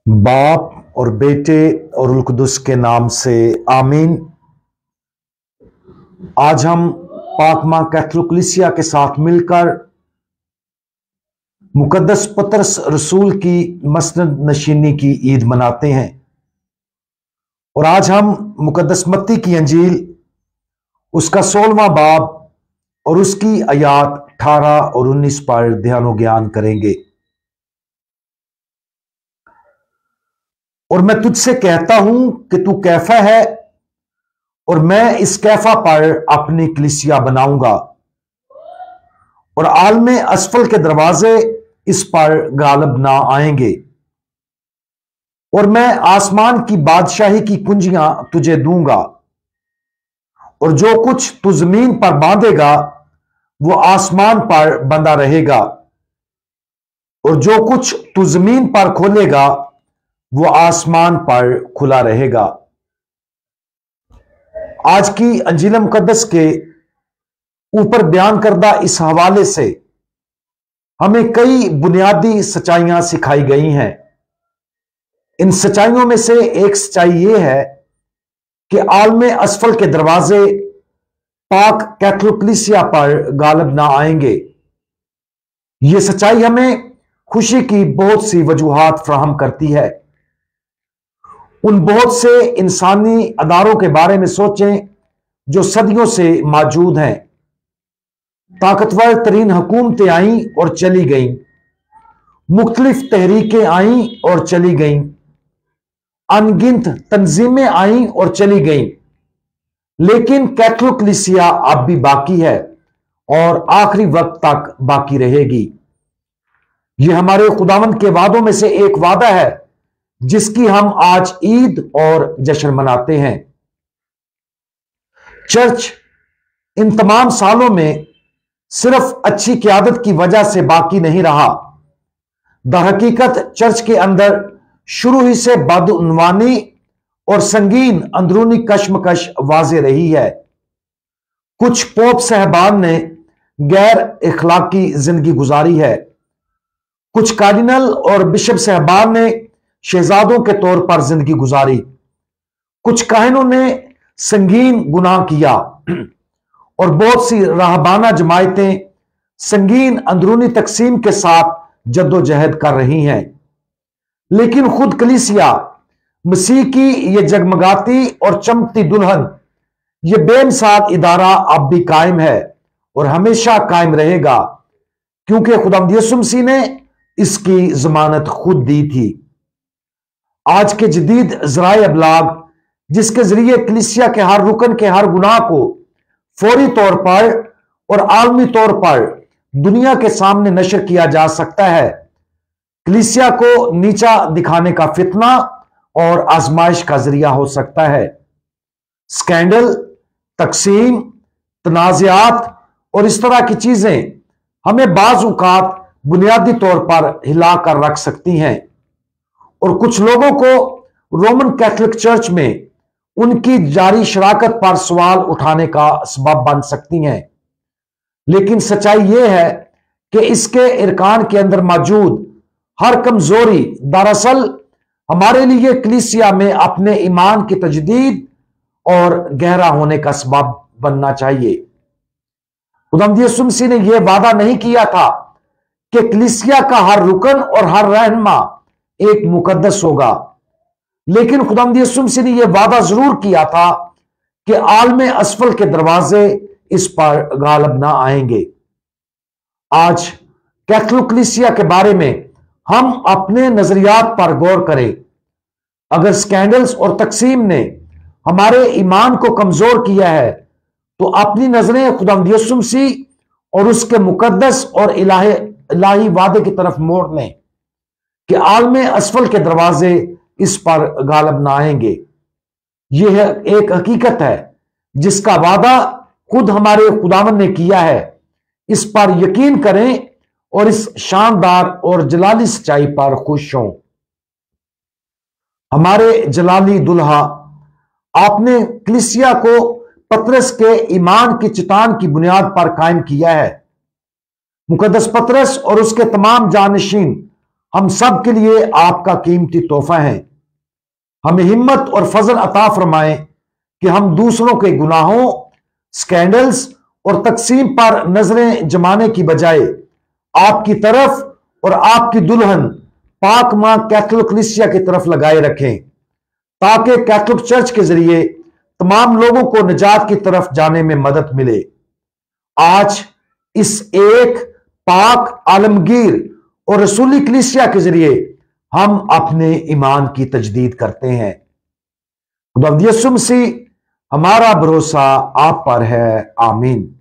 बाप और बेटे और रुल कुदस के नाम से आमीन। आज हम पाक मां कैथोलिक कलीसिया के साथ मिलकर मुकद्दस पतरस रसूल की मसनद नशीनी की ईद मनाते हैं और आज हम मुकद्दस मत्ती की अंजील उसका 16वां बाब और उसकी आयात 18 और 19 पर ध्यान ज्ञान करेंगे। और मैं तुझसे कहता हूं कि तू कैफा है और मैं इस कैफा पर अपनी कलीसिया बनाऊंगा और आलमे असफल के दरवाजे इस पर गालिब ना आएंगे। और मैं आसमान की बादशाही की कुंजियां तुझे दूंगा और जो कुछ तू जमीन पर बांधेगा वो आसमान पर बंधा रहेगा और जो कुछ तू जमीन पर खोलेगा वो आसमान पर खुला रहेगा। आज की अंजील मुकद्दस के ऊपर बयान करदा इस हवाले से हमें कई बुनियादी सच्चाइयां सिखाई गई हैं। इन सच्चाइयों में से एक सच्चाई यह है कि आलमे असफल के दरवाजे पाक कैथोलिक कलीसिया पर गालिब ना आएंगे। यह सच्चाई हमें खुशी की बहुत सी वजूहात फराहम करती है। उन बहुत से इंसानी अदारों के बारे में सोचें जो सदियों से मौजूद हैं। ताकतवर तरीन हुकूमतें आईं और चली गईं, मुख्तलिफ तहरीकें आईं और चली गईं, अनगिनत तंजीमें आईं और चली गईं, लेकिन कैथोलिक कलीसिया अब भी बाकी है और आखिरी वक्त तक बाकी रहेगी। यह हमारे खुदावंद के वादों में से एक वादा है जिसकी हम आज ईद और जश्न मनाते हैं। चर्च इन तमाम सालों में सिर्फ अच्छी क़यादत की वजह से बाकी नहीं रहा। दरहकीकत चर्च के अंदर शुरू ही से बदउनवानी और संगीन अंदरूनी कशमकश वाज़े रही है। कुछ पोप साहबान ने गैर इखलाकी जिंदगी गुजारी है। कुछ कार्डिनल और बिशप साहबान ने शहजादों के तौर पर जिंदगी गुजारी। कुछ काहिनों ने संगीन गुनाह किया और बहुत सी राहबाना जमायतें संगीन अंदरूनी तकसीम के साथ जद्दोजहद कर रही हैं। लेकिन खुद कलीसिया मसीह की यह जगमगाती और चमकती दुल्हन, यह बेमिसाल इदारा अब भी कायम है और हमेशा कायम रहेगा, क्योंकि खुदावंद यीशु मसीह ने इसकी जमानत खुद दी थी। आज के जदीद ज़राए अबलाग जिसके जरिए कलीसिया के हर रुकन के हर गुनाह को फौरी तौर पर और आलमी तौर पर दुनिया के सामने नशर किया जा सकता है, कलीसिया को नीचा दिखाने का फितना और आजमाइश का जरिया हो सकता है। स्कैंडल, तकसीम, तनाज़ात और इस तरह की चीजें हमें बाज़ औक़ात बुनियादी तौर पर हिला कर रख सकती हैं और कुछ लोगों को रोमन कैथोलिक चर्च में उनकी जारी शराकत पर सवाल उठाने का सबब बन सकती हैं। लेकिन सच्चाई यह है कि इसके इरकान के अंदर मौजूद हर कमजोरी दरअसल हमारे लिए कलीसिया में अपने ईमान की तजदीद और गहरा होने का सबब बनना चाहिए। खुदावंद यीशु मसीह ने यह वादा नहीं किया था कि कलीसिया का हर रुकन और हर रहनुमा एक मुकद्दस होगा, लेकिन खुदावंद यीशु मसीह ने यह वादा जरूर किया था कि आलमे असफल के दरवाजे इस पर गालिब ना आएंगे। आज कैथोलिक कलीसिया के बारे में हम अपने नजरियात पर गौर करें। अगर स्कैंडल्स और तकसीम ने हमारे ईमान को कमजोर किया है तो अपनी नजरें खुदावंद यीशु मसीह और उसके मुकद्दस और इलाही वादे की तरफ मोड़ लें कि आलमे असफल के दरवाजे इस पर गालिब ना आएंगे। यह एक हकीकत है जिसका वादा खुद हमारे खुदावंद ने किया है। इस पर यकीन करें और इस शानदार और जलाली सच्चाई पर खुश हों। हमारे जलाली दुल्हा, आपने कलीसिया को पतरस के ईमान की चट्टान की बुनियाद पर कायम किया है। मुकद्दस पतरस और उसके तमाम जानशीन हम सब के लिए आपका कीमती तोहफा है। हमें हिम्मत और फजल अता फरमाएं कि हम दूसरों के गुनाहों, स्कैंडल्स और तकसीम पर नजरें जमाने की बजाय आपकी तरफ और आपकी दुल्हन पाक मां कैथोलिक कलीसिया की तरफ लगाए रखें, ताकि कैथोलिक चर्च के जरिए तमाम लोगों को निजात की तरफ जाने में मदद मिले। आज इस एक पाक, आलमगीर और रसूली कलीसिया के जरिए हम अपने ईमान की तजदीद करते हैं। खुदावंद यीशु मसीह, हमारा भरोसा आप पर है। आमीन।